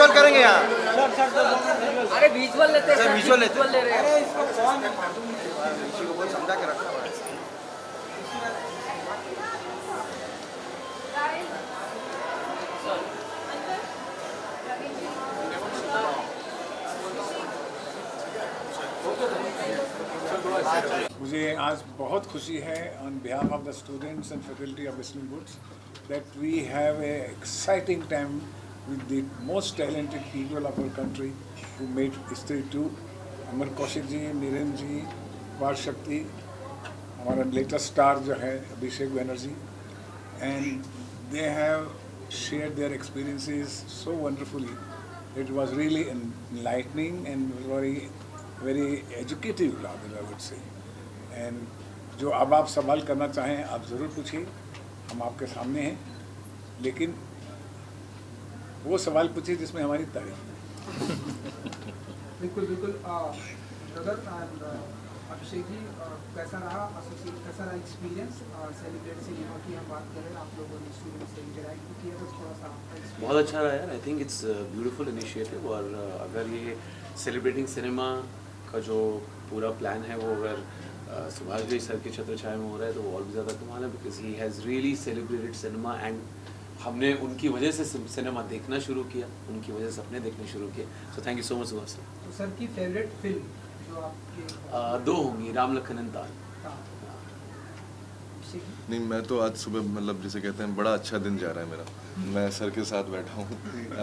Visual करेंगे यहाँ। अरे विजुअल लेते हैं सर, सर, विजुअल लेते हैं। ले रहे हैं। इसी को बहुत समझा के रखना है। मुझे आज बहुत खुशी है on behalf of the students and faculty of Western Woods that we have a exciting time with the most talented people of our country who made Stree 2, अमर कौशिक जी, नीरन जी, वार शक्ति, हमारा लेटेस्ट स्टार जो है Abhishek Banerjee, and they have shared their experiences so wonderfully. It was really enlightening and very educative rather I would say. And जो अब आप सवाल करना चाहें आप ज़रूर पूछिए, हम आपके सामने हैं, लेकिन वो सवाल पूछिए जिसमें हमारी तारीफ। बिल्कुल बिल्कुल ब्रदर एंड अभिषेक जी, कैसा रहा एसोसिएट, कैसा रहा एक्सपीरियंस सेलिब्रेट सिनेमा की हम बात करें, आप लोगों ने स्टूडेंट से इंटरेक्ट किया तो थोड़ा सा आपका experience। बहुत अच्छा रहा यार। I think it's beautiful initiative. और अगर ये सेलिब्रेटिंग सिनेमा का जो पूरा प्लान है वो अगर सुभाष घई सर के छत्र छाया में हो रहा है तो वो और भी ज़्यादा कमाल है, because he has really celebrated cinema and हमने उनकी वजह से सिनेमा देखना शुरू किया, उनकी वजह से अपने देखने शुरू किए। So thank you so much Subhash sir. तो सर की फेवरेट फिल्म जो आपके दो होंगी, राम लखन एंड ताल। नहीं, मैं तो आज सुबह मतलब जिसे कहते हैं बड़ा अच्छा दिन जा रहा है मेरा। मैं सर के साथ बैठा हूँ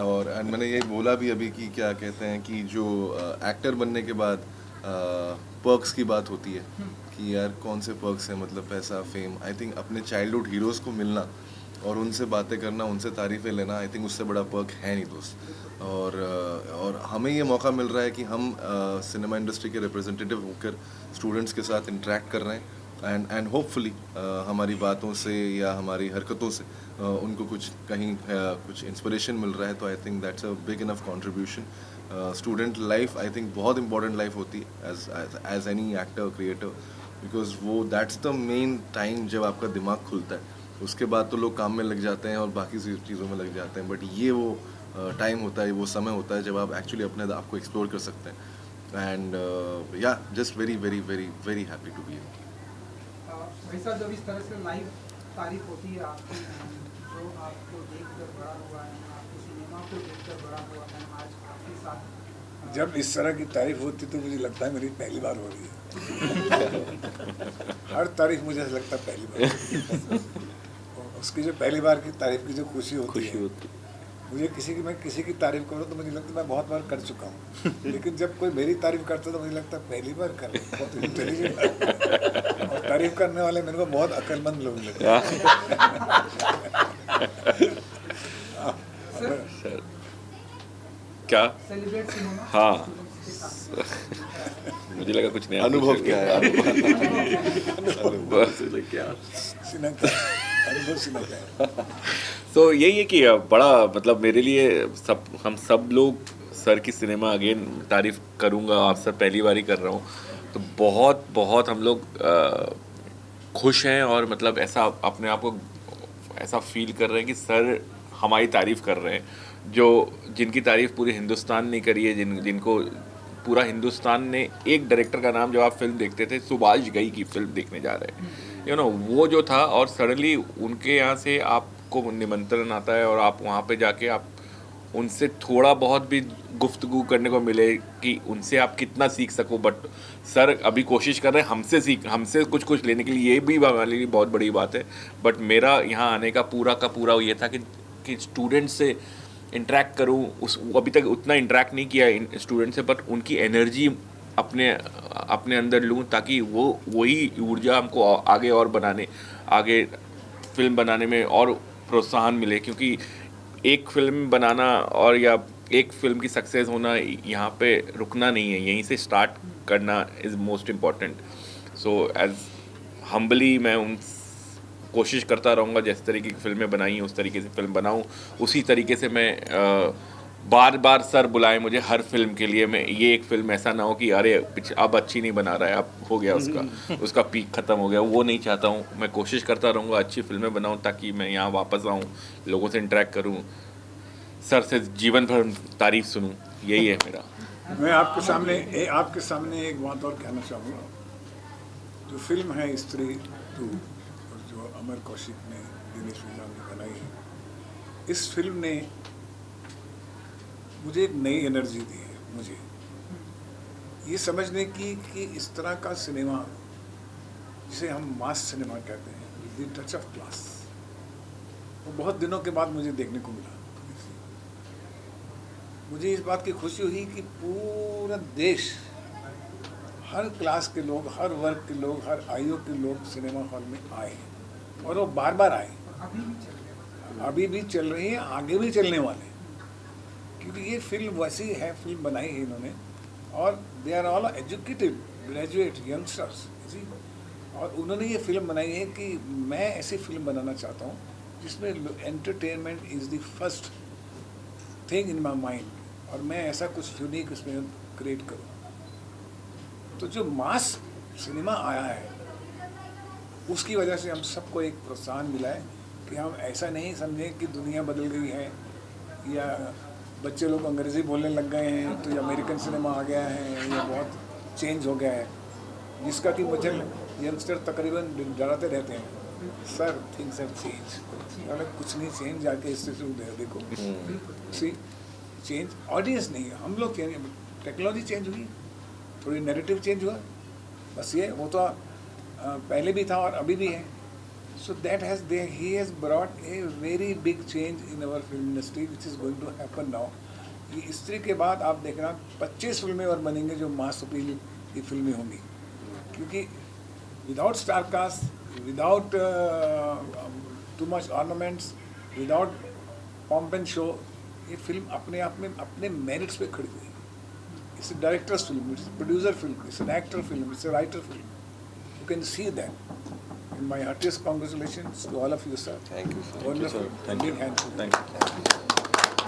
और मैंने ये बोला भी अभी कि क्या कहते हैं कि जो एक्टर बनने के बाद पर्क्स की बात होती है कि यार कौन से पर्क्स हैं, मतलब पैसा, फेम। आई थिंक अपने चाइल्डहुड हीरोज़ को मिलना और उनसे बातें करना, उनसे तारीफ़ें लेना, आई थिंक उससे बड़ा पर्क है नहीं दोस्त। और हमें ये मौका मिल रहा है कि हम सिनेमा इंडस्ट्री के रिप्रेजेंटेटिव होकर स्टूडेंट्स के साथ इंटरेक्ट कर रहे हैं एंड होपफुली हमारी बातों से या हमारी हरकतों से उनको कुछ कहीं कुछ इंस्पिरेशन मिल रहा है। तो I think that's a big enough contribution. Student life I think बहुत इंपॉर्टेंट लाइफ होती है as any actor creator, because वो दैट्स द मेन टाइम जब आपका दिमाग खुलता है। उसके बाद तो लोग काम में लग जाते हैं और बाकी चीज़ों में लग जाते हैं, बट ये वो टाइम होता है, वो समय होता है जब आप एक्चुअली अपने आप को एक्सप्लोर कर सकते हैं। एंड या just very very very very happy to be here. भाई साहब, जब इस तरह से लाइव तारीफ होती है आपकी, जो आपको देखकर बड़ा हुआ है, आपके सिनेमा को देखकर बड़ा हुआ है, आज आपके साथ जब इस तरह की तारीफ होती तो मुझे लगता है मेरी पहली बार हो रही है। हर तारीफ मुझे ऐसा लगता है पहली बार। उसकी जो पहली बार की तारीफ की जो खुशी होती है, मुझे मैं किसी की तारीफ करूँ तो मुझे लगता है मैं बहुत बार कर चुका हूँ, लेकिन जब कोई मेरी तारीफ करता है तो मुझे लगता है पहली बार कर रहा हूँ। बहुत इंटेलिजेंट और तारीफ करने वाले मेरे को बहुत अक्लमंद लोग लगते हैं। क्या सेलिब्रेट सिनेमा हाँ के साथ मुझे लगा कुछ नया अनुभव क्या है? तो यही है कि बड़ा मतलब मेरे लिए हम सब लोग सर की सिनेमा अगेन तारीफ करूँगा, आप सर पहली बार ही कर रहा हूँ तो बहुत बहुत हम लोग खुश हैं और मतलब ऐसा अपने आप को ऐसा फील कर रहे हैं कि सर हमारी तारीफ कर रहे हैं, जो जिनकी तारीफ पूरे हिंदुस्तान ने करी है, जिनको पूरा हिंदुस्तान ने। एक डायरेक्टर का नाम जब आप फिल्म देखते थे, सुभाष घई की फिल्म देखने जा रहे हैं, वो जो था, और सडनली उनके यहाँ से आपको निमंत्रण आता है और आप वहाँ पे जाके आप उनसे थोड़ा बहुत भी गुफ्तगू करने को मिले कि उनसे आप कितना सीख सको। बट सर अभी कोशिश कर रहे हैं हमसे कुछ लेने के लिए, ये भी हमारे लिए बहुत बड़ी बात है। बट मेरा यहाँ आने का पूरा ये था कि स्टूडेंट से इंटरेक्ट करूँ। अभी तक उतना इंटरेक्ट नहीं किया स्टूडेंट से, बट उनकी एनर्जी अपने अंदर लूँ ताकि वही ऊर्जा हमको आगे फिल्म बनाने में और प्रोत्साहन मिले। क्योंकि एक फिल्म बनाना और या एक फिल्म की सक्सेस होना, यहाँ पे रुकना नहीं है, यहीं से स्टार्ट करना is most important. So as humbly मैं कोशिश करता रहूँगा, जिस तरीके की फिल्में बनाई उस तरीके से फिल्म बनाऊँ, उसी तरीके से मैं बार बार सर बुलाएं मुझे हर फिल्म के लिए। मैं ये एक फिल्म ऐसा ना हो कि अरे अब अच्छी नहीं बना रहा है, अब हो गया उसका पीक ख़त्म हो गया, वो नहीं चाहता हूँ। मैं कोशिश करता रहूँगा अच्छी फिल्में बनाऊँ ताकि मैं यहाँ वापस आऊँ, लोगों से इंटरेक्ट करूँ। सर से जीवन भर तारीफ सुनूं, यही है मेरा। मैं आपके सामने एक बात और कहना चाहूँगा। जो फिल्म है स्त्री 2 और जो अमर कौशिक ने, दिनेश विजान ने बनाई है, इस फिल्म ने मुझे एक नई एनर्जी दी है, मुझे ये समझने की कि इस तरह का सिनेमा जिसे हम मास सिनेमा कहते हैं, द टच ऑफ क्लास, वो बहुत दिनों के बाद मुझे देखने को मिला। मुझे इस बात की खुशी हुई कि पूरा देश, हर क्लास के लोग, हर वर्ग के लोग, हर आयु के लोग सिनेमा हॉल में आए और वो बार बार आए। अभी भी चल रही है, आगे भी चलने वाले हैं, क्योंकि ये फिल्म वैसी है, फिल्म बनाई है इन्होंने, और they are all educated graduate youngsters, और उन्होंने ये फिल्म बनाई है कि मैं ऐसी फिल्म बनाना चाहता हूँ जिसमें entertainment is the first thing in my mind, और मैं ऐसा कुछ यूनिक उसमें क्रिएट करूँ। तो जो मास सिनेमा आया है उसकी वजह से हम सबको एक प्रोत्साहन मिला है कि हम ऐसा नहीं समझें कि दुनिया बदल गई है या बच्चे लोग अंग्रेज़ी बोलने लग गए हैं तो ये अमेरिकन सिनेमा आ गया है या बहुत चेंज हो गया है, जिसका कि मुझे यंगस्टर तकरीबन डराते रहते हैं, सर थिंग्स हैव चेंज। अगर कुछ नहीं चेंज, जाके इससे देखो, सी चेंज ऑडियंस नहीं है, हम लोग चेंज, टेक्नोलॉजी चेंज हुई, थोड़ी नैरेटिव चेंज हुआ, बस ये वो तो पहले भी था और अभी भी है। So that he has brought a very big change in our film industry, which is going to happen now. ये स्त्री के बाद आप देखना 25 फिल्में और बनेंगे जो मास अपील की फिल्में होंगी, क्योंकि without star cast, without too much ornaments, without pomp and show, ये फिल्म अपने आप में अपने मेरिट्स पे खड़ी हुई। It's a director's film, it's a producer film, it's an actor film, it's a writer film. You can see that. And my heartiest congratulations to all of you, sir. Thank you, sir. Wonderful. Thank you. Big hand. Thank you.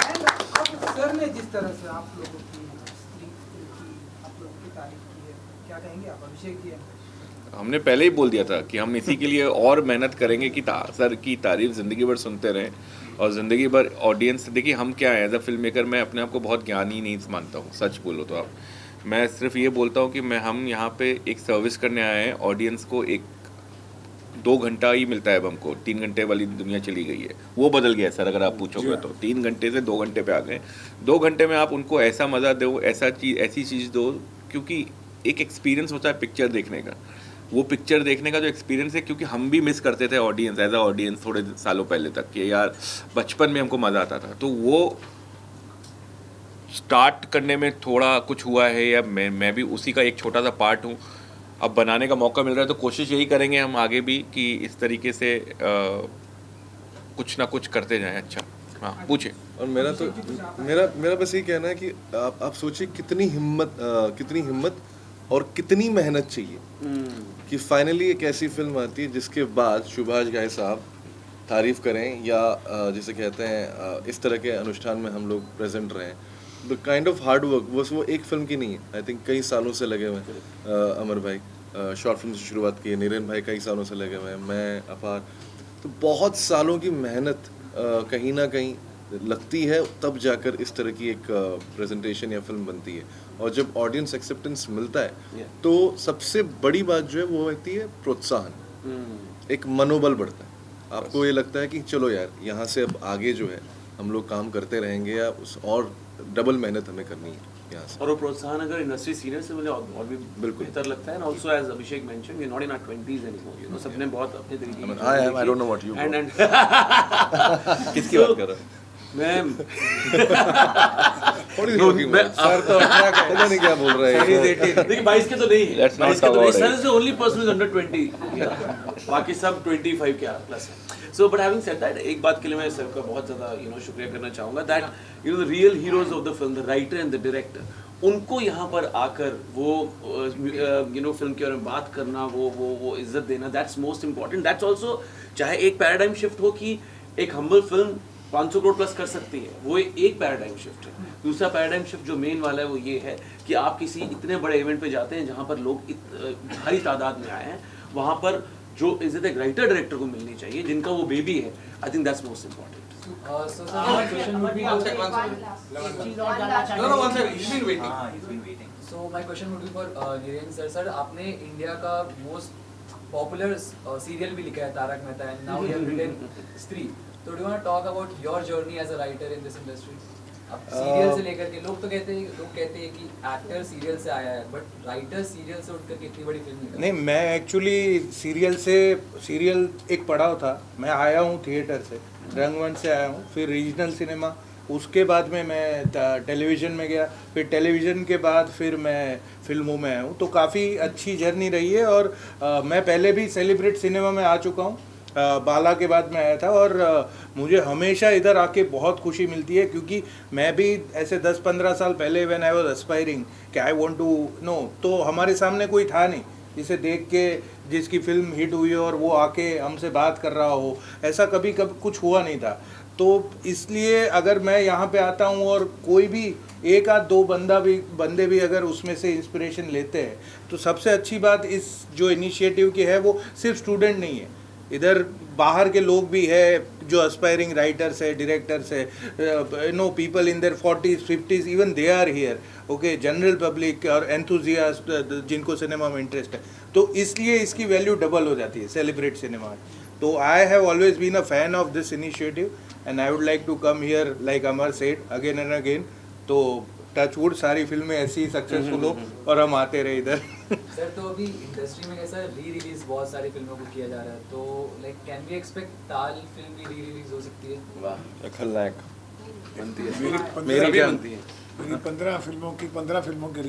And अब sir ने जिस तरह से आप लोगों की स्त्री की, आप लोगों की तारीफ की है, क्या कहेंगे आप? अभिषेक जी, हमने पहले ही बोल दिया था कि हम इसी के लिए और मेहनत करेंगे कि सर की तारीफ ज़िंदगी भर सुनते रहें और ज़िंदगी भर ऑडियंस। देखिए हम क्या है, एज अ फिल्म मेकर मैं अपने आप को बहुत ज्ञानी नहीं मानता हूँ, सच बोलो तो आप। मैं सिर्फ ये बोलता हूँ कि हम यहाँ पे एक सर्विस करने आए हैं ऑडियंस को। 2 घंटा ही मिलता है अब हमको, 3 घंटे वाली दुनिया चली गई है, वो बदल गया है सर। अगर आप पूछोगे तो 3 घंटे से 2 घंटे पे आ गए। 2 घंटे में आप उनको ऐसा मज़ा दो, ऐसी चीज़ दो, क्योंकि एक एक्सपीरियंस होता है पिक्चर देखने का। वो पिक्चर देखने का जो एक्सपीरियंस है, क्योंकि हम भी मिस करते थे ऑडियंस, एज अ ऑडियंस थोड़े सालों पहले तक कि यार बचपन में हमको मज़ा आता था, तो वो स्टार्ट करने में थोड़ा कुछ हुआ है, या मैं भी उसी का एक छोटा सा पार्ट हूँ। अब बनाने का मौका मिल रहा है तो कोशिश यही करेंगे हम आगे भी कि इस तरीके से कुछ ना कुछ करते जाएं। अच्छा, हाँ पूछे। और मेरा बस ये कहना है कि आप सोचिए कितनी हिम्मत और कितनी मेहनत चाहिए कि फाइनली एक ऐसी फिल्म आती है जिसके बाद सुभाष घाई साहब तारीफ करें, या जिसे कहते हैं इस तरह के अनुष्ठान में हम लोग प्रेजेंट रहें। The kind of hard work बस वो एक फिल्म की नहीं है, आई थिंक कई सालों से लगे हुए हैं। अमर भाई शॉर्ट फिल्म से शुरुआत की है, नीरेन भाई कई सालों से लगे हुए हैं, मैं अपार, तो बहुत सालों की मेहनत कहीं ना कहीं लगती है, तब जाकर इस तरह की एक प्रेजेंटेशन या फिल्म बनती है। और जब ऑडियंस एक्सेप्टेंस मिलता है तो सबसे बड़ी बात जो है वो होती है प्रोत्साहन, एक मनोबल बढ़ता है। आपको ये लगता है कि चलो यार यहाँ से अब आगे जो है हम लोग काम करते रहेंगे, या और डबल मेहनत हमें करनी है यहाँ से। और वो प्रोत्साहन अगर इंडस्ट्री सीनियर से मिले और भी बिल्कुल बेहतर लगता है। And also as Abhishek mention, we are not in our 20s anymore, you know, सबने बहुत अपने तरीके की I don't know what you and किसकी बात कर रहा है? मैं सर तो अपना पता नहीं क्या बोल रहे हैं। देखिए 22 के तो नहीं है, Let's not 22 के तो talk नहीं, about sir it. Is the only person is under 20, बाकी सब 25 के प्लस है। So but having said that, एक बात के लिए मैं सर का बहुत ज़्यादा शुक्रिया करना चाहूँगा, that the real heroes of the film, the writer and the director, उनको यहाँ पर आकर वो फिल्म के बारे में बात करना, वो इज्जत देना, that's most important. That's also, चाहे एक पैराडाइम शिफ्ट हो कि एक हम्बल फिल्म 500 करोड़ प्लस कर सकती है, वो एक पैराडाइम शिफ्ट है। दूसरा पैराडाइम शिफ्ट जो मेन वाला है वो ये है कि आप किसी इतने बड़े इवेंट पे जाते हैं जहाँ पर लोग भारी तादाद में आए हैं, वहाँ पर जो इज्जत एक राइटर डायरेक्टर को मिलनी चाहिए, जिनका वो बेबी है, आई think that's most important. So sir, my question would be No, one second. He's been waiting. so my question would be for Niren sir. Sir, आपने इंडिया का most popular serial भी लिखा है Tarak Mehta and now you have written स्त्री. So do you want to talk about your journey as a writer in this industry? अब serial से लेकर के लोग कहते हैं कि एक्टर सीरियल से आया है बट राइटर सीरियल से उठकर के इतनी बड़ी फिल्म निकाला. नहीं, मैं एक्चुअली सीरियल एक पढ़ा था. मैं आया हूँ थिएटर से, रंगमंच से आया हूँ, फिर रीजनल सिनेमा, उसके बाद में मैं टेलीविज़न में गया, फिर टेलीविज़न के बाद फिर मैं फिल्मों में आया हूँ. तो काफ़ी अच्छी जर्नी रही है. और मैं पहले भी सेलिब्रेट सिनेमा में आ चुका हूँ, बाला के बाद में आया था. और मुझे हमेशा इधर आके बहुत खुशी मिलती है, क्योंकि मैं भी ऐसे 10-15 साल पहले व्हेन आई वाज एस्पायरिंग कि आई वांट टू नो, तो हमारे सामने कोई था नहीं जिसे देख के जिसकी फिल्म हिट हुई हो और वो आके हमसे बात कर रहा हो, ऐसा कभी कुछ हुआ नहीं था. तो इसलिए अगर मैं यहाँ पे आता हूँ और कोई भी एक आध दो बंदे भी अगर उसमें से इंस्पिरेशन लेते हैं, तो सबसे अच्छी बात इस जो इनिशिएटिव की है वो सिर्फ स्टूडेंट नहीं है, इधर बाहर के लोग भी है जो एस्पायरिंग राइटर्स है, डायरेक्टर्स है, people in their 40s 50s, even they are here. Okay, general public और एंथुजियास्ट जिनको सिनेमा में इंटरेस्ट है, तो इसलिए इसकी वैल्यू डबल हो जाती है सेलिब्रेट सिनेमा. तो I have always been a fan of this initiative and I would like to come here like Amar said again and again. तो टचवुड सारी फिल्में ऐसी सक्सेसफुल हो और हम आते रहे इधर. सर, तो अभी इंडस्ट्री में कैसा री रिलीज बहुत सारी फिल्मों को किया जा रहा है, तो लाइक कैन वी एक्सपेक्ट ताल फिल्म भी री रिलीज हो सकती है? वाह, खलनायक बनती है. मेरी भी बनती है. मेरी 15 फिल्मों की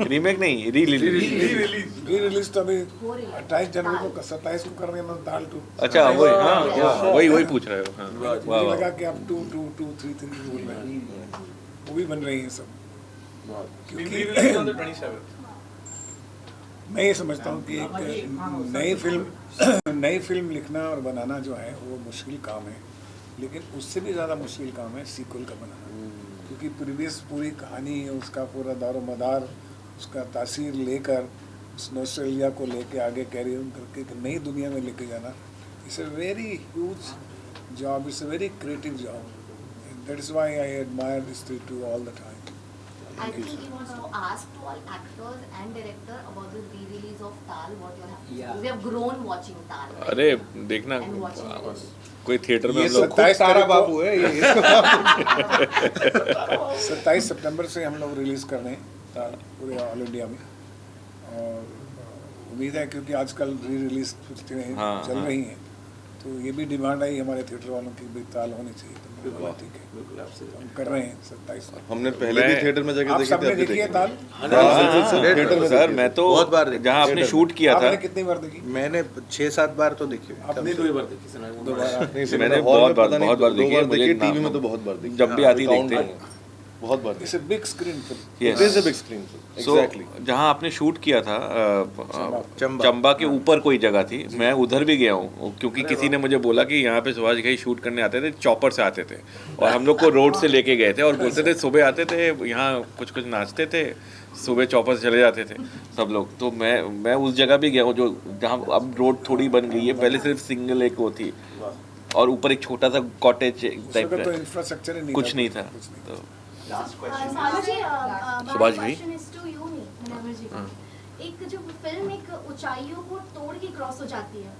रीमेक नहीं, री रिलीज तो अभी 28 जनवरी को 27 को कर रहे हैं ताल 2. अच्छा, वही पूछ रहे हो. हाँ, मुझे लगा कि आप 2 3 बोल रहे हैं. वो भी बन रही है सब, क्योंकि मैं ये समझता हूँ कि एक नई फिल्म लिखना और बनाना जो है वो मुश्किल काम है, लेकिन उससे भी ज़्यादा मुश्किल काम है सीक्वल का बनाना. क्योंकि प्रीवियस पूरी कहानी, उसका पूरा दारो मदार, उसका तासीर लेकर उस नॉस्टैल्जिया को लेके आगे कैरी ऑन करके एक नई दुनिया में लेके जाना, it's a very huge job, it's a very creative job. That is why I admire this too all the time. I think we want to ask to all actors and director about the re-release of Taal. What you have? Yeah. We have grown watching Taal. Right? अरे देखना, And watching it. कोई theatre में ये हम तो लोग खुद तारा बाबू है ये. 27 सितंबर से हम लोग रिलीज कर रहे हैं पूरे ऑल इंडिया में. और उम्मीद है, क्योंकि आजकल री रिलीज चल रही हैं, तो ये भी डिमांड आई हमारे थिएटर वालों की भी ताल होनी चाहिए. तो ठीक है, बिल्कुल आपसे हम कर रहे हैं 27 को. हमने पहले भी थिएटर में जाके आप देखी सबने थी. देखी है ताल? थिएटर में सर, मैं तो बहुत बार देखी. जहाँ आपने शूट किया था, आपने कितनी बार देखी? मैंने 6-7 बार तो देखी. अपनी 2 बार देखी सर. मैंने बहुत बार देखी है. मुझे टीवी में तो बहुत बार देखी, जब भी आती देखते हैं. बहुत बार. It's a big screen film. It is a big screen film. Exactly. जहाँ आपने शूट किया था चंबा के ऊपर कोई जगह थी, मैं उधर भी गया हूँ, क्योंकि किसी ने मुझे बोला कि यहाँ पे सुभाष घई शूट करने आते थे, चॉपर से आते थे और हम लोग को रोड से लेके गए थे और बोलते थे सुबह आते थे यहाँ कुछ नाचते थे, सुबह चॉपर से चले जाते थे सब लोग. तो मैं उस जगह भी गया हूँ जो जहाँ अब रोड थोड़ी बन गई है, पहले सिर्फ सिंगल एक वो थी और ऊपर एक छोटा सा कॉटेज टाइप तो का इंफ्रास्ट्रक्चर ही कुछ नहीं था. तो सुभाष भाई, एक जो फिल्म एक ऊंचाइयों को तोड़ के क्रॉस हो जाती है,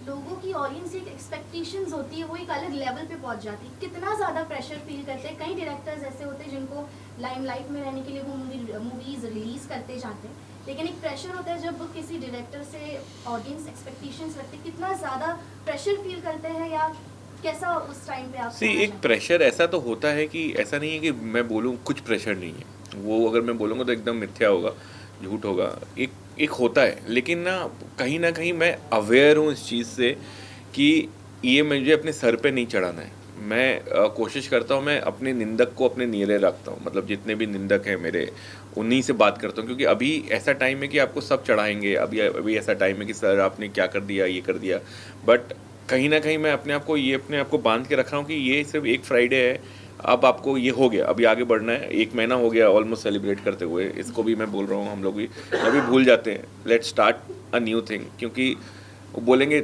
लोगों की ऑडियंस एक एक्सपेक्टेशंस होती है, वो एक अलग लेवल पे पहुंच जाती है. कितना ज़्यादा प्रेशर फील करते हैं. कई डायरेक्टर्स ऐसे होते हैं जिनको लाइमलाइट में रहने के लिए वो मूवीज रिलीज करते जाते हैं, लेकिन एक प्रेशर होता है जब किसी डायरेक्टर से ऑडियंस एक्सपेक्टेशंस रखते हैं. कितना ज़्यादा प्रेशर फील करते हैं या कैसा उस टाइम पे आप? एक प्रेशर ऐसा तो होता है कि ऐसा नहीं है कि मैं बोलूँ कुछ प्रेशर नहीं है, वो अगर मैं बोलूँगा तो एकदम मिथ्या होगा, झूठ होगा. एक होता है, लेकिन ना कहीं मैं अवेयर हूँ इस चीज़ से कि ये मुझे अपने सर पे नहीं चढ़ाना है. मैं कोशिश करता हूँ, मैं अपने निंदक को अपने नीरे रखता हूँ, मतलब जितने भी निंदक हैं मेरे, उन्हीं से बात करता हूँ, क्योंकि अभी ऐसा टाइम है कि आपको सब चढ़ाएंगे. अभी ऐसा टाइम है कि सर आपने क्या कर दिया, ये कर दिया. बट कहीं ना कहीं मैं अपने आप को बांध के रख रहा हूँ कि ये सिर्फ एक फ्राइडे है, अब आपको ये हो गया, अभी आगे बढ़ना है. 1 महीना हो गया ऑलमोस्ट सेलिब्रेट करते हुए, इसको भी मैं बोल रहा हूँ, हम लोग भी अभी भूल जाते हैं. Let's start a new thing, क्योंकि वो बोलेंगे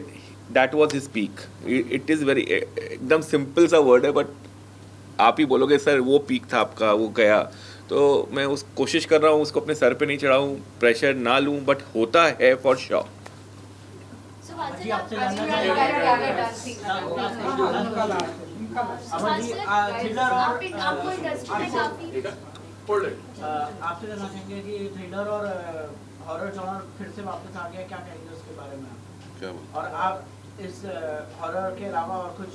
that was his peak. It is very एकदम सिंपल सा वर्ड है, बट आप ही बोलोगे सर वो पीक था आपका, वो गया. तो मैं उस कोशिश कर रहा हूँ उसको अपने सर पे नहीं चढ़ाऊँ, प्रेशर ना लूँ, बट होता है फॉर श्योर. आपसे जानना चाहेंगे कि थ्रिलर और हॉरर जॉनर फिर से वापस आ गया, क्या कहेंगे उसके बारे में? क्या और आप इस हॉरर के अलावा और कुछ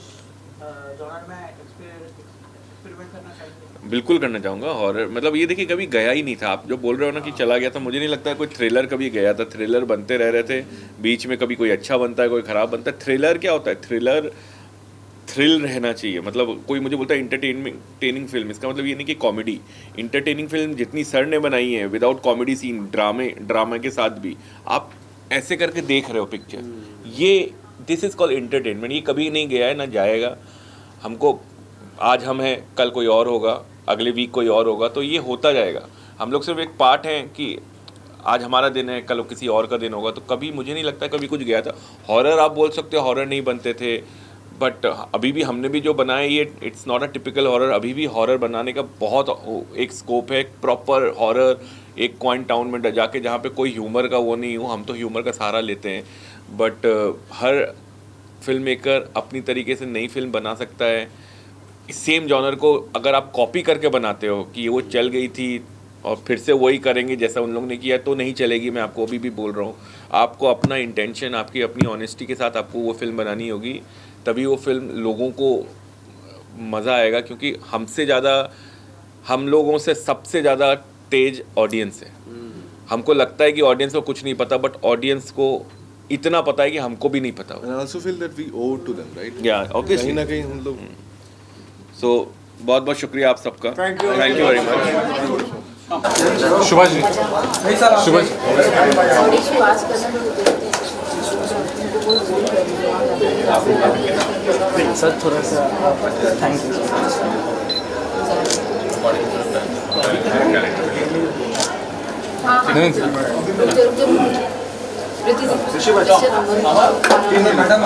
जॉनर में एक्सपेरिमेंट करना चाहेंगे? बिल्कुल करना चाहूँगा. हॉरर मतलब ये देखिए कभी गया ही नहीं था. आप जो बोल रहे हो ना कि चला गया था, मुझे नहीं लगता है कोई थ्रिलर कभी गया था. थ्रिलर बनते रह रहे थे, बीच में कभी कोई अच्छा बनता है, कोई ख़राब बनता है. थ्रिलर क्या होता है? थ्रिलर थ्रिल रहना चाहिए. मतलब कोई मुझे बोलता है इंटरटेनिंग फिल्म, इसका मतलब ये नहीं कि कॉमेडी. इंटरटेनिंग फिल्म जितनी सर ने बनाई है विदाउट कॉमेडी सीन, ड्रामे के साथ भी आप ऐसे करके देख रहे हो पिक्चर, ये दिस इज़ कॉल्ड एंटरटेनमेंट. ये कभी नहीं गया है ना जाएगा. हमको आज हम हैं, कल कोई और होगा, अगले वीक कोई और होगा, तो ये होता जाएगा. हम लोग सिर्फ एक पार्ट हैं कि आज हमारा दिन है, कल किसी और का दिन होगा. तो कभी मुझे नहीं लगता कभी कुछ गया था. हॉरर आप बोल सकते हो हॉरर नहीं बनते थे, बट अभी भी हमने भी जो बनाया ये it's not a typical horror. अभी भी हॉरर बनाने का बहुत एक स्कोप है. एक प्रॉपर हॉरर एक क्वाइन टाउन में जाके जहाँ पे कोई ह्यूमर का वो नहीं हो. हम तो ह्यूमर का सहारा लेते हैं, बट हर फिल्म मेकर अपनी तरीके से नई फिल्म बना सकता है. सेम जॉनर को अगर आप कॉपी करके बनाते हो कि वो चल गई थी और फिर से वही करेंगे जैसा उन लोगों ने किया, तो नहीं चलेगी. मैं आपको अभी भी बोल रहा हूँ, आपको अपना इंटेंशन, आपकी अपनी ऑनेस्टी के साथ आपको वो फिल्म बनानी होगी, तभी वो फिल्म लोगों को मज़ा आएगा. क्योंकि हमसे ज़्यादा, हम लोगों से सबसे ज़्यादा तेज ऑडियंस है. हमको लगता है कि ऑडियंस को कुछ नहीं पता, बट ऑडियंस को इतना पता है कि हमको भी नहीं पता. And I also feel that we owe to them, right? Yeah, obviously. कहीं ना कहीं हम लोग. सो बहुत बहुत शुक्रिया आप सबका. Thank you very much. Subhash ji, Subhash sir थोड़ा सा थैंक यू. मैडम